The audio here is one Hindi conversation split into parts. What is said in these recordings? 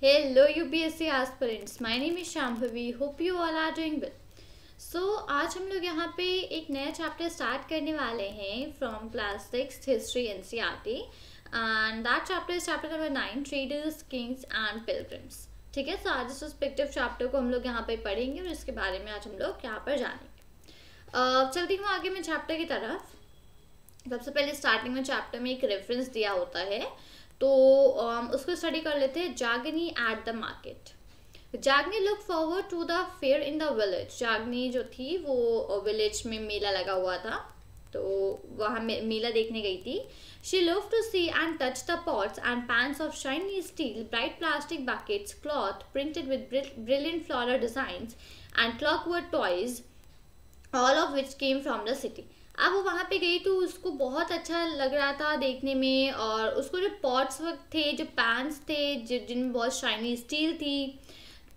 Hello UPSC aspirants, my name is Shambhavi. Hope you all are doing well. So आज हम लोग यहाँ पे एक नया चैप्टर स्टार्ट करने वाले हैं from class 6 history NCERT and that chapter is chapter number 9 traders Kings and pilgrims. ठीक है, सो आज इस रिस्पेक्टिव चैप्टर को हम लोग यहाँ पे पढ़ेंगे और इसके बारे में आज हम लोग यहाँ पर जानेंगे. चलती हूँ आगे मैं चैप्टर की तरफ. सबसे पहले स्टार्टिंग में चैप्टर में एक रेफरेंस दिया होता है, तो उसको स्टडी कर लेते हैं. Jagni at the market. Jagni look forward to the fair in the village. Jagni जो थी वो विलेज में मेला लगा हुआ था, तो वहाँ मेला देखने गई थी. She love to see and touch the pots and pans of shiny steel, bright plastic buckets, cloth printed with brilliant floral designs and clockwork toys, all of which came from the city. अब वो वहाँ पे गई तो उसको बहुत अच्छा लग रहा था देखने में, और उसको जो पॉट्स थे, जो पैन्स थे जिनमें बहुत शाइनी स्टील थी,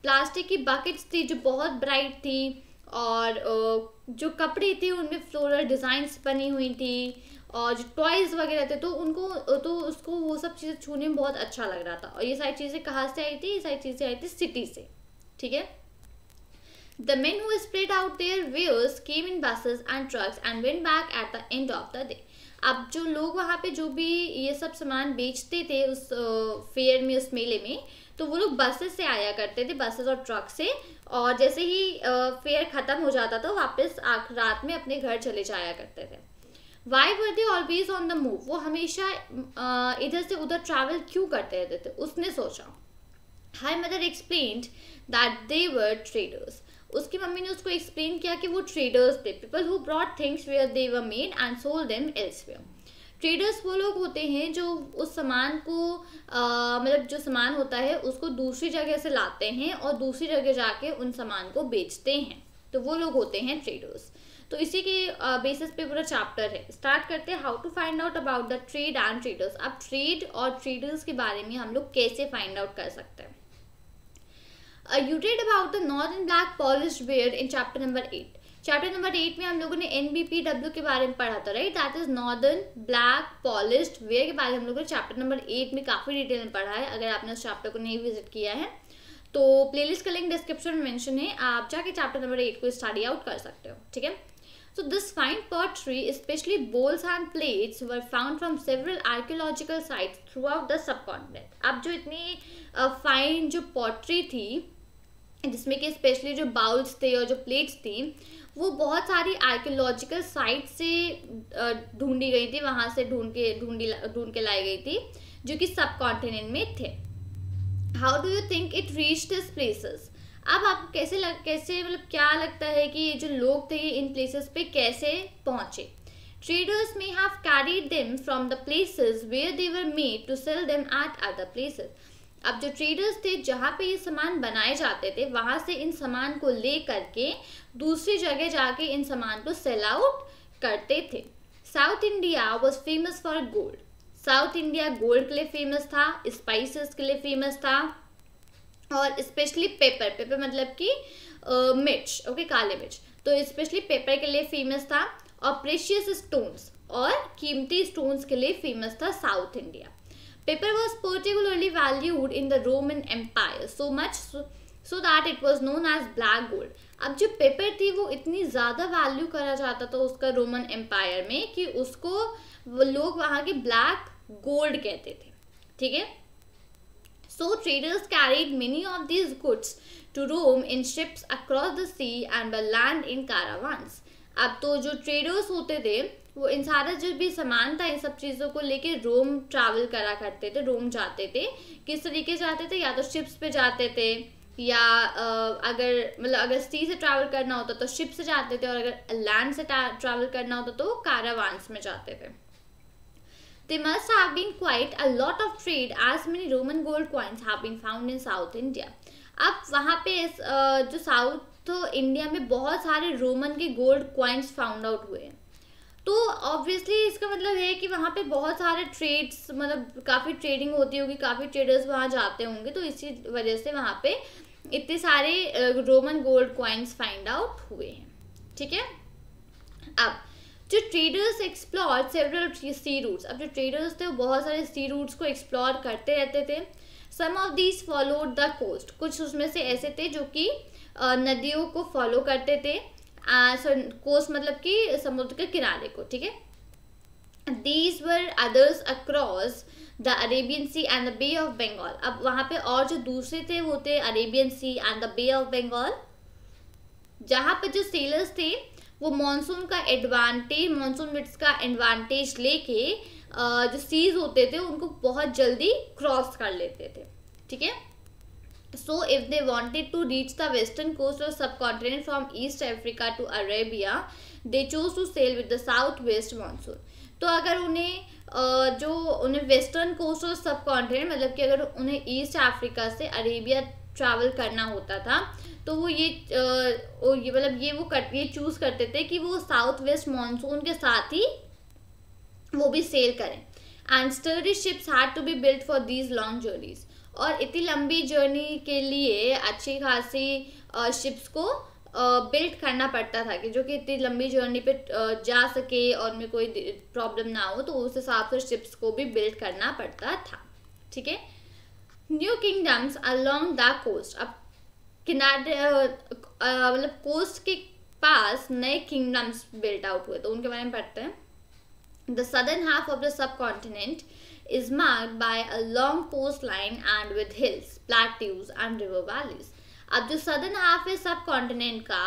प्लास्टिक की बकेट्स थी जो बहुत ब्राइट थी, और जो कपड़े थे उनमें फ्लोरल डिज़ाइंस बनी हुई थी, और जो टॉयज़ वगैरह थे तो उसको वो सब चीज़ें छूने में बहुत अच्छा लग रहा था. और ये सारी चीज़ें कहाँ से आई थी? ये सारी चीज़ें आई थी सिटी से. ठीक है. The men who spread out their wares came in buses and trucks and went back at the end of the day. अब जो लोग वहाँ पे जो भी ये सब सामान बेचते थे उस फेयर में, उस मेले में, तो वो लोग बसेस से आया करते थे, बसेस और ट्रक से, और जैसे ही फेयर ख़त्म हो जाता था वापस रात में अपने घर चले जाया करते थे. Why were they always on the move? वो हमेशा इधर से उधर ट्रैवल क्यों करते रहते थे? उसने सोचा. Her mother explained that they were traders. उसकी मम्मी ने उसको एक्सप्लेन किया कि वो ट्रेडर्स थे. People who brought things where they were made and sold them elsewhere. Traders वो लोग होते हैं जो उस सामान को मतलब जो सामान होता है उसको दूसरी जगह से लाते हैं और दूसरी जगह जाके उन सामान को बेचते हैं, तो वो लोग होते हैं ट्रेडर्स. तो इसी के बेसिस पे पूरा चैप्टर है. स्टार्ट करते हैं how to find out about the trade and traders. अब ट्रेड और ट्रेडर्स के बारे में हम लोग कैसे फाइंड आउट कर सकते हैं. You read about the northern black polished ware in chapter number 8. Chapter number 8 में हम लोगों ने NBPW के बारे में पढ़ा था, right. That is northern black polished where के बारे में हम लोगों ने चैप्टर नंबर 8 में काफ़ी डिटेल में पढ़ा है. अगर आपने उस चैप्टर को नहीं विजिट किया है तो प्लेलिस्ट का लिंक डिस्क्रिप्शन में मेंशन है, आप जाके चैप्टर नंबर 8 को स्टडी आउट कर सकते हो. ठीक है. So this fine pottery, especially bowls and plates, were found from several archaeological sites throughout the subcontinent. अब जो इतनी फाइन जो पॉटरी थी जिसमें कि स्पेशली जो बाउल्स थे और जो प्लेट्स थी वो बहुत सारी आर्कियोलॉजिकल साइट से ढूंढी गई थी, वहाँ से ढूंढ के लाई गई थी जो कि सब कॉन्टिनेंट में थे. How do you think it reach this places. अब आपको कैसे मतलब क्या लगता है कि ये जो लोग थे इन प्लेसेस पे कैसे पहुँचे. Traders may have carried them from the places where they were made to sell them at other places. अब जो ट्रेडर्स थे जहाँ पे ये सामान बनाए जाते थे वहाँ से इन सामान को ले करके दूसरी जगह जाके इन सामान को सेल आउट करते थे. South India was famous for gold. South India gold के लिए फेमस था, स्पाइसेस के लिए फेमस था, और स्पेशली पेपर मतलब कि मिर्च, ओके, काले मिर्च, तो स्पेशली पेपर के लिए फेमस था, और प्रेशियस स्टोन्स और कीमती स्टोन्स के लिए फेमस था south India. Paper was particularly valued in the Roman Empire, so much so that it was known as black gold. अब जो पेपर थी वो इतनी ज़्यादा वैल्यू करा जाता था उसका रोमन एम्पायर में कि उसको लोग वहाँ के ब्लैक गोल्ड कहते थे. ठीक है. So traders carried many of these goods to Rome in ships across the sea and by land in caravans. अब तो जो ट्रेडर्स होते थे वो इन सारा जो भी सामान था इन सब चीज़ों को लेके रोम ट्रैवल करा करते थे, रोम जाते थे. किस तरीके से जाते थे? या तो शिप्स पे जाते थे, या अगर सी से ट्रैवल करना होता तो शिप से जाते थे, और अगर लैंड से ट्रैवल करना होता तो कारावान्स में जाते थे. There must have been quite a lot of trade as many Roman gold coins have been found in South India. अब वहाँ पे जो साउथ इंडिया में बहुत सारे रोमन के गोल्ड कॉइन्स फाउंड आउट हुए हैं, तो ऑब्वियसली इसका मतलब है कि वहाँ पे बहुत सारे ट्रेड्स, मतलब काफ़ी ट्रेडिंग होती होगी, काफ़ी ट्रेडर्स वहाँ जाते होंगे, तो इसी वजह से वहाँ पे इतने सारे Roman gold coins find out हुए हैं. ठीक है. अब जो traders explore several sea routes. अब जो ट्रेडर्स थे वो बहुत सारे सी रूट्स को एक्सप्लोर करते रहते थे. Some of these followed the coast, कुछ उसमें से ऐसे थे जो कि नदियों को फॉलो करते थे, कोस्ट मतलब कि समुद्र के किनारे को, ठीक है। These were others across the Arabian Sea and the Bay of Bengal. अब वहाँ पे और जो दूसरे थे वो थे Arabian Sea and the Bay of Bengal, जहाँ पे जो सेलर्स थे वो मानसून का एडवांटेज, मानसून विंड्स का एडवांटेज लेके जो सीज होते थे उनको बहुत जल्दी क्रॉस कर लेते थे, ठीक है। So if they wanted to reach the western coast of subcontinent from East Africa to Arabia, they choose to sail with the south west monsoon. तो अगर उन्हें वेस्टर्न कोस्ट और सब कॉन्टिनेंट, मतलब कि अगर उन्हें ईस्ट अफ्रीका से अरेबिया ट्रैवल करना होता था तो वो ये चूज करते थे कि वो साउथ वेस्ट मानसून के साथ ही वो भी सेल करें। And sturdy ships had to be built for these long journeys, और इतनी लंबी जर्नी के लिए अच्छी खासी शिप्स को बिल्ड करना पड़ता था कि जो कि इतनी लंबी जर्नी पे जा सके और उनमें कोई प्रॉब्लम ना हो, तो उस हिसाब से शिप्स को भी बिल्ड करना पड़ता था, ठीक है। New kingdoms along the coast, अब किनारे मतलब कोस्ट के पास नए किंगडम्स बिल्ट आउट हुए, तो उनके बारे में पढ़ते हैं। The southern half of the सब continent is marked by a long coastline and with hills, plateaus and river valleys. अब जो सदर्न हाफ है सब कॉन्टिनेंट का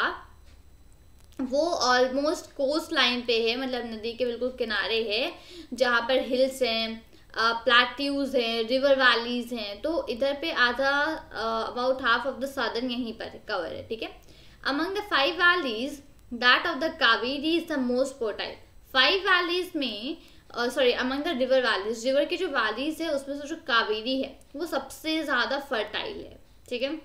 वो ऑलमोस्ट कोस्ट लाइन पे है, मतलब नदी के बिल्कुल किनारे है, जहाँ पर हिल्स हैं, प्लेट्यूज हैं, रिवर वैलीज हैं। तो इधर पे आधा about half of the southern यहीं पर कवर है, ठीक है। Among the 5 valleys that of the Kaveri is the most fertile. 5 valleys में among the river valleys, river की जो वैलीज है उसमें से जो कावेरी है वो सबसे ज्यादा फर्टाइल है, ठीक है।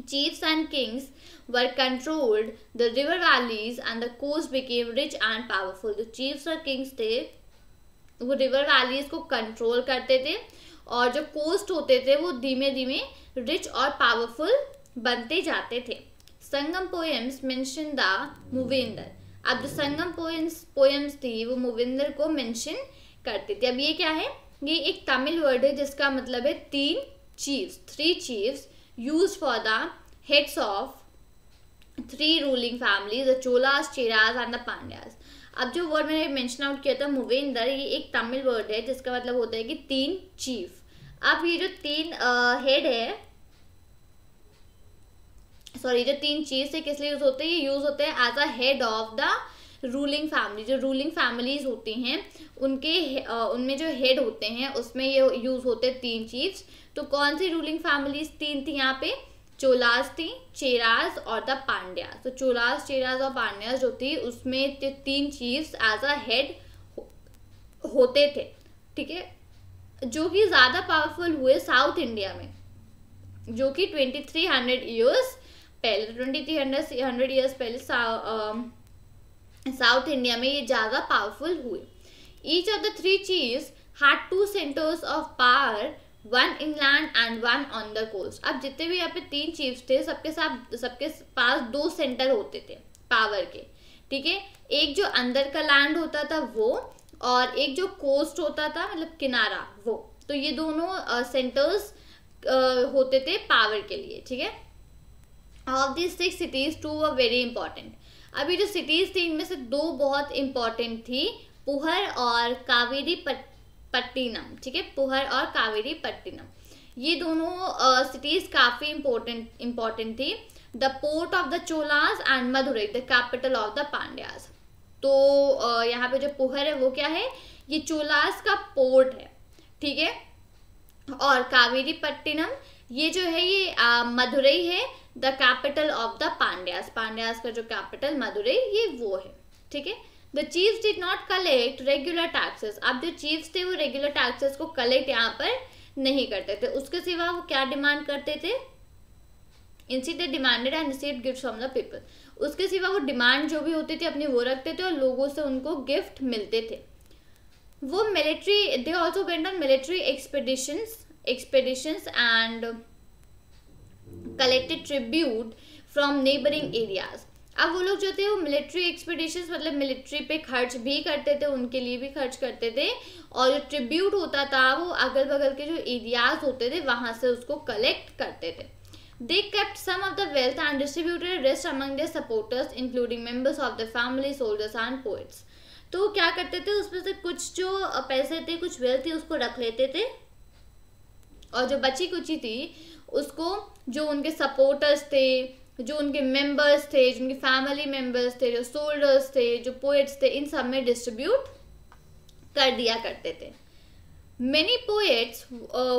Chiefs and kings were controlled the river valleys and the coast became rich and powerful. जो chiefs और kings थे वो river valleys को कंट्रोल करते थे और जो कोस्ट होते थे वो धीमे धीमे रिच और पावरफुल बनते जाते थे। संगम पोएम्स मेंशन द मूवेंदर। अब जो संगम पोएम्स थी वो मूवेंदर को मेंशन करती थी। अब ये क्या है, ये एक तमिल वर्ड है जिसका मतलब है 3 chiefs used for the heads of 3 ruling families, the Cholas, Cheras and the Pandyas. अब जो वर्ड मैंने मेंशन आउट किया था मूवेंदर, ये एक तमिल वर्ड है जिसका मतलब होता है कि 3 चीफ। अब ये जो 3 हेड है, जो 3 चीफ्स है किस लिए यूज होते हैं, ये यूज होते हैं as a head of the ruling family. जो रूलिंग फैमिलीज होती हैं उनमें जो हेड होते हैं उसमें ये यूज होते हैं 3 चीफ्स। तो कौन सी रूलिंग फैमिलीज 3 थी यहाँ पे, चोलास थी, चेराज और द पांड्यास। तो चोलास, चेराज और पांड्यास जो थी उसमें 3 चीफ्स एज अ हेड होते थे, ठीक है, जो कि ज्यादा पावरफुल हुए साउथ इंडिया में, जो कि 2300 ईयर्स पहले, 2300 ईयर्स पहले साउथ इंडिया में ये ज्यादा पावरफुल हुए। Each of the 3 chiefs had 2 centres of power, 1 inland and 1 on the coast। अब जितने भी यहाँ पे 3 चीफ्स थे सबके पास 2 सेंटर होते थे पावर के, ठीक है। एक जो अंदर का लैंड होता था वो, और एक जो कोस्ट होता था मतलब किनारा वो। तो ये दोनों सेंटर्स होते थे पावर के लिए, ठीक है। Of this 6 cities 2 were very important। अभी जो सिटीज थी इनमें से 2 बहुत इंपॉर्टेंट थी, पुहर और कावेरी पट्टिनम, ठीक है, पुहर और कावेरी पट्टिनम। ये दोनों सिटीज काफी इंपॉर्टेंट थी। The port of the Cholas and Madurai the capital of the Pandyas. तो यहाँ पे जो पुहर है वो क्या है, ये चोलास का पोर्ट है, ठीक है, और कावेरी पट्टिनम ये जो है ये मदुरई है, the capital of the Pandyas. Pandyas का जो कैपिटल मदुरई ये वो है, ठीक है। The chiefs did not collect regular taxes। अब जो chiefs थे वो रेगुलर टैक्सेस को कलेक्ट यहाँ पर नहीं करते थे, उसके सिवा वो क्या डिमांड करते थे, instead they demanded and received gifts from the people. उसके सिवा वो डिमांड जो भी होती थी अपनी वो रखते थे और लोगों से उनको गिफ्ट मिलते थे। वो military, they also went on military expeditions and collected tribute from neighbouring areas. अब वो लोग जो थे वो मिलिट्री एक्सपीडिशंस मतलब मिलिट्री पे खर्च भी करते थे, उनके लिए भी खर्च करते थे, और जो ट्रिब्यूट होता था वो अगल बगल के जो एरियाज होते थे वहां से उसको कलेक्ट करते थे। They kept some of the wealth and distributed the rest among their supporters, including members of the family, soldiers and poets. तो क्या करते थे, उसमें से कुछ जो पैसे थे, कुछ वेल्थ थी, उसको रख लेते थे, और जो बची कुची थी उसको जो उनके सपोर्टर्स थे, जो उनके मेंबर्स थे, जो उनके फैमिली मेंबर्स थे, जो सोल्जर्स थे, जो पोएट्स थे, इन सब में डिस्ट्रीब्यूट कर दिया करते थे। Many poets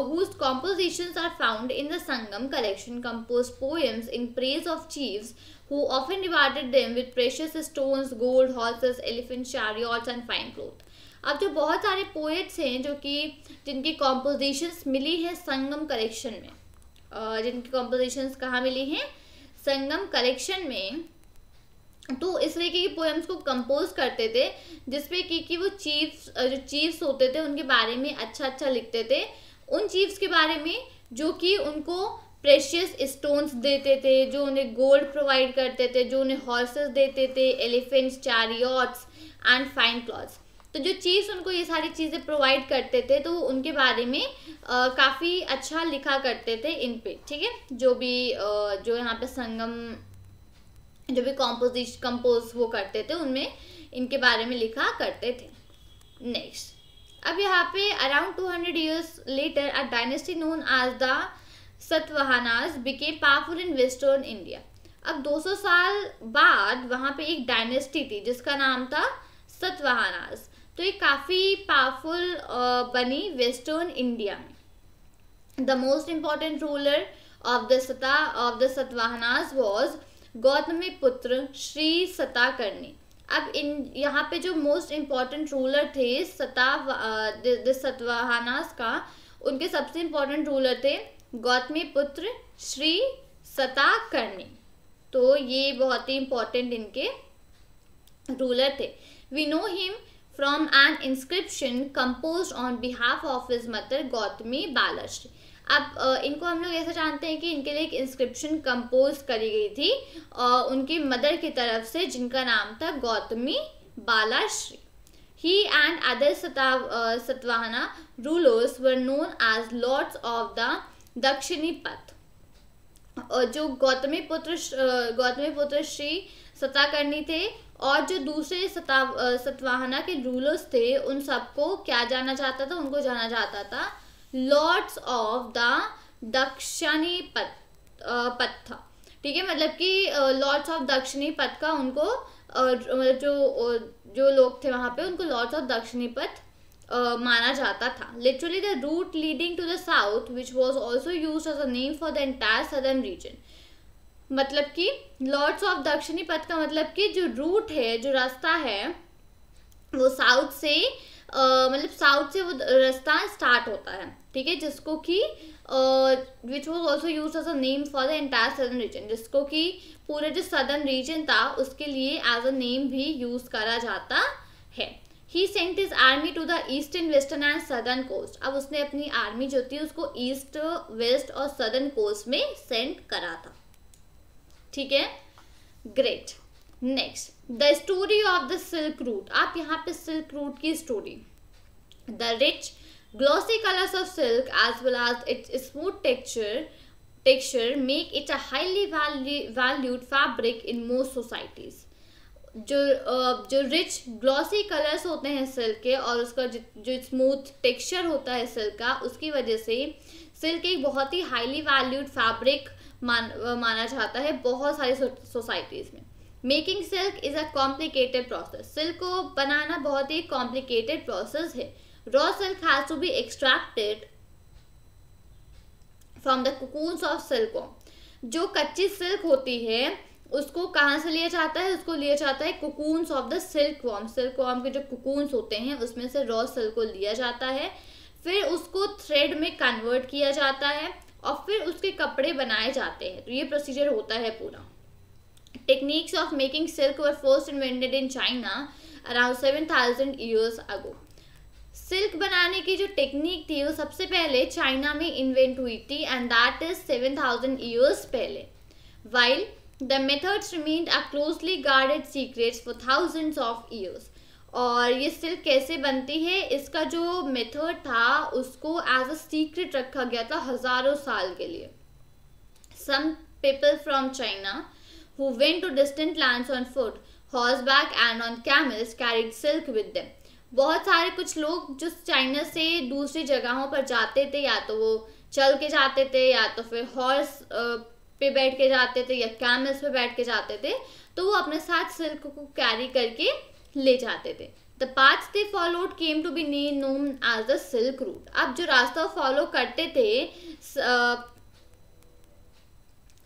whose compositions are found in the Sangam collection composed poems in praise of chiefs who often rewarded them with precious stones, gold, horses, elephants, chariots and fine cloth. अब जो बहुत सारे पोएट्स हैं जो कि जिनकी कॉम्पोजिशंस मिली है संगम कलेक्शन में, जिनकी कॉम्पोजिशंस कहाँ मिली हैं, संगम कलेक्शन में, तो इस तरीके की पोएम्स को कंपोज करते थे जिसपे कि वो चीफ्स होते थे उनके बारे में अच्छा लिखते थे, उन चीफ्स के बारे में जो कि उनको प्रेशियस स्टोन्स देते थे, जो उन्हें गोल्ड प्रोवाइड करते थे, जो उन्हें हॉर्सेस देते थे, elephants, chariots and fine clothes. तो जो चीफ्स उनको ये सारी चीज़ें प्रोवाइड करते थे तो उनके बारे में काफ़ी अच्छा लिखा करते थे इन पे, ठीक है। जो भी जो यहाँ पे संगम जो भी कंपोज वो करते थे उनमें इनके बारे में लिखा करते थे। नेक्स्ट, अब यहाँ पे around 200 years later a dynasty known as the Satavahanas became powerful in western India। अब 200 साल बाद वहाँ पे एक डायनेस्टी थी जिसका नाम था सतवाहनास, तो ये काफ़ी पावरफुल बनी वेस्टर्न इंडिया में। The most important ruler of the Satavahanas was Gautamiputra Shri सताकर्णी। अब इन यहाँ पे जो मोस्ट इम्पॉर्टेंट रूलर थे सतवाहनास का, उनके सबसे इम्पॉर्टेंट रूलर थे गौतमी पुत्र श्री सताकर्णी, तो ये बहुत ही इम्पॉर्टेंट इनके रूलर थे। We know him from an inscription compose on behalf of his mother Gautami Balashri. अब इनको हम लोग ऐसे जानते हैं कि इनके लिए एक इंस्क्रिप्शन कंपोज करी गई थी उनकी मदर की तरफ से जिनका नाम था Gautami Balashri. He and other Satavahana rulers were known as lords of the Dakshinapatha. जो गौतमी पुत्र श्री सताकर्णी थे और जो दूसरे सतवाहना के रूलर्स थे उन सबको क्या जाना जाता था, उनको जाना जाता था लॉर्ड्स ऑफ द दक्षिणी पथ, ठीक है। मतलब कि लॉर्ड्स ऑफ दक्षिणी पथ का उनको जो लोग थे वहां पे उनको लॉर्ड्स ऑफ दक्षिणी पथ माना जाता था। Literally the route leading to the south which was also used as a name for the entire southern region. मतलब कि लॉर्ड्स ऑफ दक्षिणी पथ का मतलब कि जो रूट है, जो रास्ता है वो साउथ से मतलब साउथ से वो रास्ता स्टार्ट होता है, ठीक है, जिसको कि which was also use as a name for the entire southern region, जिसको कि पूरे जो सदर्न रीजन था उसके लिए एज अ नेम भी यूज करा जाता है। He sent his army to the eastern, western and southern coast. अब उसने अपनी आर्मी जो थी उसको ईस्ट, वेस्ट और सदर्न कोस्ट में सेंड करा था, ठीक है। Great. Next, the story of the silk root. आप यहाँ पे सिल्क रूट की story, the rich glossy colors of silk as well as its smooth texture make it a highly valued fabric in most societies। जो रिच ग्लॉसी कलर्स होते हैं सिल्क के और उसका जो स्मूथ टेक्सचर होता है सिल्क का, उसकी वजह से सिल्क एक बहुत ही हाईली वैल्यूड फैब्रिक माना जाता है बहुत सारी सोसाइटीज़ में। Making silk is a complicated process. Silk को बनाना बहुत ही कॉम्प्लिकेटेड प्रोसेस है। Raw silk has to be extracted from the cocoons of silkworm। जो कच्ची सिल्क होती है उसको कहाँ से लिया जाता है, उसको लिया जाता है cocoons of the silkworm। Silkworm के जो cocoons होते हैं उसमें से रॉ सिल्क को लिया जाता है, फिर उसको थ्रेड में कन्वर्ट किया जाता है और फिर उसके कपड़े बनाए जाते हैं। तो ये प्रोसीजर होता है पूरा। Techniques of making silk were first invented in China around 7000 years ago। Silk बनाने की जो टेक्निक थी वो सबसे पहले चाइना में इन्वेंट हुई थी एंड दैट इज 7000 years पहले। While the methods remained a closely guarded secrets for thousands of years. और ये सिल्क कैसे बनती है, इसका जो मेथड था उसको एज अ सीक्रेट रखा गया था हजारों साल के लिए। Some people from China who went to distant lands on foot, horseback and on camels carried silk with them। बहुत सारे कुछ लोग जो चाइना से दूसरी जगहों पर जाते थे, या तो वो चल के जाते थे या तो फिर हॉर्स पे बैठ के जाते थे या कैमल्स पे बैठ के जाते थे, तो वो अपने साथ सिल्क को कैरी करके ले जाते थे। The paths they followed came to be known as the silk route. अब जो रास्ता फॉलो करते थे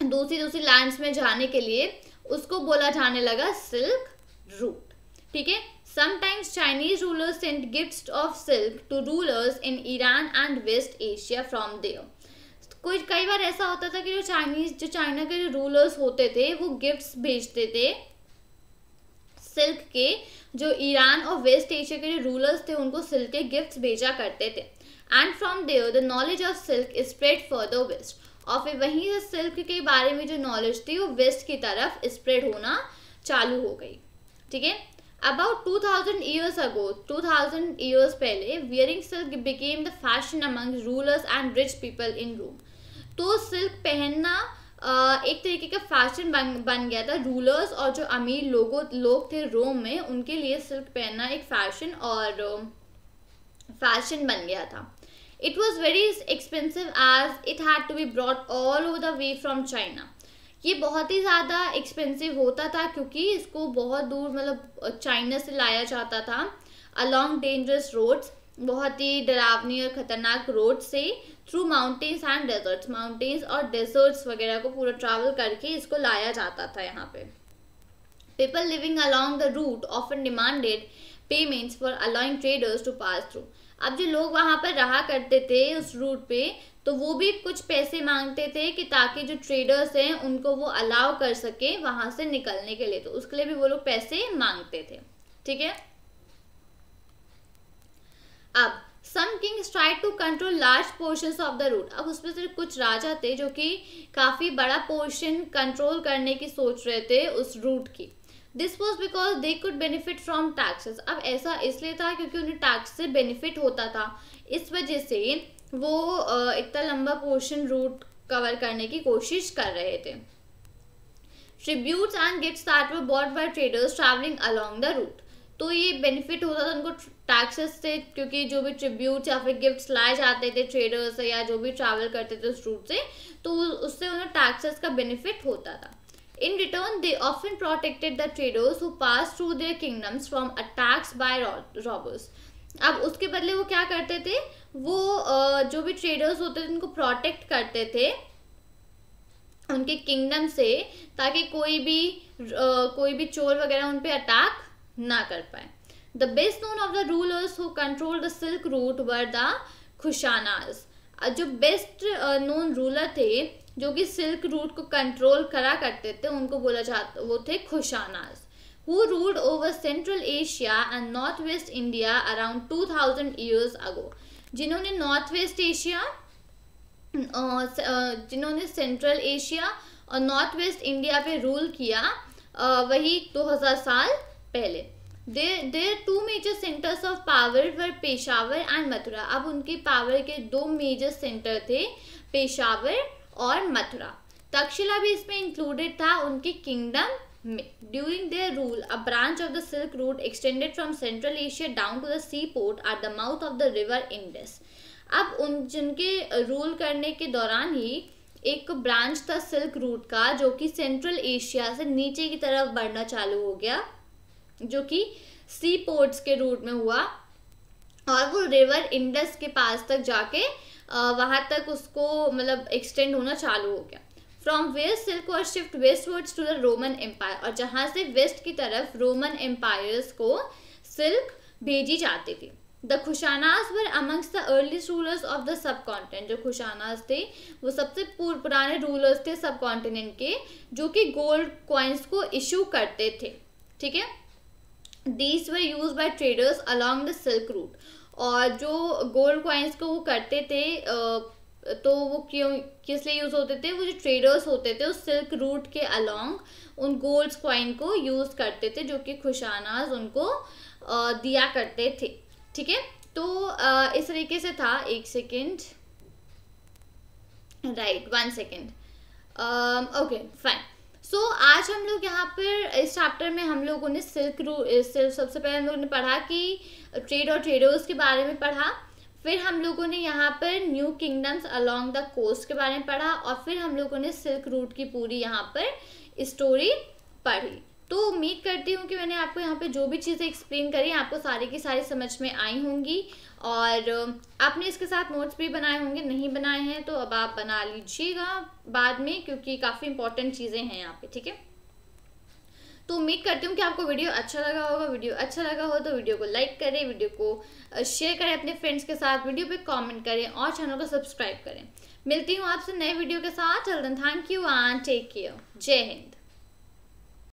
दूसरी लैंड्स में जाने के लिए, उसको बोला जाने लगा सिल्क रूट। ठीक है। Sometimes Chinese rulers sent gifts of silk to rulers in Iran and West Asia from there. कई बार ऐसा होता था कि जो चाइना के जो रूलर्स होते थे वो गिफ्ट्स भेजते थे सिल्क के, जो ईरान और वेस्ट एशिया के जो रूलर्स थे उनको सिल्क के गिफ्ट्स भेजा करते थे। And from there the knowledge of silk is spread further west. और फिर वहीं से सिल्क के बारे में जो नॉलेज थी वो वेस्ट की तरफ स्प्रेड होना चालू हो गई। ठीक है। अबाउट 2000 ईयर्स अगो, 2000 ईयर्स पहले, wearing silk became the fashion among rulers and rich people in Rome. तो सिल्क पहनना एक तरीके का फैशन बन गया था। रूलर्स और जो अमीर लोग थे रोम में, उनके लिए सिल्क पहनना एक फैशन बन गया था। It was very expensive as it had to be brought all over the way from China। ये बहुत ही ज़्यादा एक्सपेंसिव होता था क्योंकि इसको बहुत दूर मतलब चाइना से लाया जाता था, along dangerous roads, बहुत ही डरावनी और ख़तरनाक रोड से, through mountains and deserts, mountains और डेजर्ट्स वगैरह को पूरा ट्रैवल करके इसको लाया जाता था यहाँ पे। People living along the route often demanded payments for allowing traders to pass through। अब जो लोग वहाँ पर रहा करते थे उस रूट पे, तो वो भी कुछ पैसे मांगते थे कि ताकि जो ट्रेडर्स हैं उनको वो अलाउ कर सके वहाँ से निकलने के लिए, तो उसके लिए भी वो लोग पैसे मांगते थे। ठीक है। अब some kings try to control large portions of the route. अब उसमें से कुछ राजा थे जो कि काफ़ी बड़ा पोर्शन कंट्रोल करने की सोच रहे थे उस रूट की। This was because they could benefit from taxes. अब ऐसा इसलिए था क्योंकि उन्हें टैक्स से बेनिफिट होता था, इस वजह से वो इतना लंबा पोर्शन रूट कवर करने की कोशिश कर रहे थे। Tributes and gifts that were bought by traders travelling along the route. तो ये बेनिफिट होता था उनको टैक्सेस से, क्योंकि जो भी ट्रिब्यूट्स या फिर गिफ्ट्स लाए जाते थे ट्रेडर्स से या जो भी ट्रैवल करते थे उस रूट से, तो उससे उन्हें टैक्सेस का बेनिफिट होता था। In return, they often protected the traders who passed through their kingdoms from attacks by robbers। अब उसके बदले वो क्या करते थे, वो जो भी ट्रेडर्स होते थे उनको प्रोटेक्ट करते थे उनके किंगडम से, ताकि कोई भी चोर वगैरह उन पे अटैक ना कर पाए। The best known of the rulers who controlled the silk route were the खुशानास। जो बेस्ट नोन रूलर थे जो कि सिल्क रूट को कंट्रोल करा करते थे, उनको बोला जाता, वो थे खुशानास। who ruled over Central Asia and North West India around 2000 years ago। जिन्होंने नॉर्थ वेस्ट एशिया, जिन्होंने सेंट्रल एशिया और नॉर्थ वेस्ट इंडिया पे रूल किया वही 2000 साल पहले। Their two major centres of power were Peshawar and Mathura. अब उनके पावर के दो मेजर सेंटर थे, पेशावर और मथुरा। तक्षशिला भी इसमें इंक्लूडेड था उनके किंगडम में। During their rule a branch of the silk route extended from Central Asia down to the sea port at the mouth of the river Indus. अब जिनके रूल करने के दौरान ही एक ब्रांच था सिल्क रूट का जो कि सेंट्रल एशिया से नीचे की तरफ बढ़ना चालू हो गया, जो कि सी पोर्ट्स के रूट में हुआ, और वो रिवर इंडस के पास तक जाके वहाँ तक उसको मतलब एक्सटेंड होना चालू हो गया। From where silk was shift westwards to the Roman empire. और जहाँ से वेस्ट की तरफ रोमन एम्पायर्स को सिल्क भेजी जाती थी। The Kushanas were amongst the earliest rulers of the subcontinent. जो खुशानास थे वो सबसे पुराने रूलर्स थे सब कॉन्टिनेंट के, जो कि गोल्ड कॉइन्स को इशू करते थे। ठीक है। These were used by traders along the Silk Route। और जो गोल्ड कॉइन्स को वो करते थे तो वो क्यों किस लिए यूज़ होते थे? वो जो ट्रेडर्स होते थे उस सिल्क रूट के अलोंग उन गोल्ड कॉइन को यूज़ करते थे, जो कि खुशानाज उनको दिया करते थे। ठीक है, तो इस तरीके से था। एक second, right, 1 second. Okay fine. So आज हम लोग यहाँ पर इस चैप्टर में हम लोगों ने सबसे पहले हम लोगों ने पढ़ा कि ट्रेड और ट्रेडर्स के बारे में पढ़ा। फिर हम लोगों ने यहाँ पर new kingdoms along the coast के बारे में पढ़ा, और फिर हम लोगों ने सिल्क रूट की पूरी यहाँ पर स्टोरी पढ़ी। तो उम्मीद करती हूँ कि मैंने आपको यहाँ पे जो भी चीज़ें एक्सप्लेन करी आपको सारी की सारी समझ में आई होंगी, और आपने इसके साथ नोट्स भी बनाए होंगे। नहीं बनाए हैं तो अब आप बना लीजिएगा बाद में, क्योंकि काफ़ी इंपॉर्टेंट चीज़ें हैं यहाँ पे। ठीक है, तो उम्मीद करती हूँ कि आपको वीडियो अच्छा लगा होगा। वीडियो अच्छा लगा हो तो वीडियो को लाइक करें, वीडियो को शेयर करें अपने फ्रेंड्स के साथ, वीडियो पे कमेंट करें और चैनल को सब्सक्राइब करें। मिलती हूँ आपसे नए वीडियो के साथ। Till then thank you and take care. जय हिंद।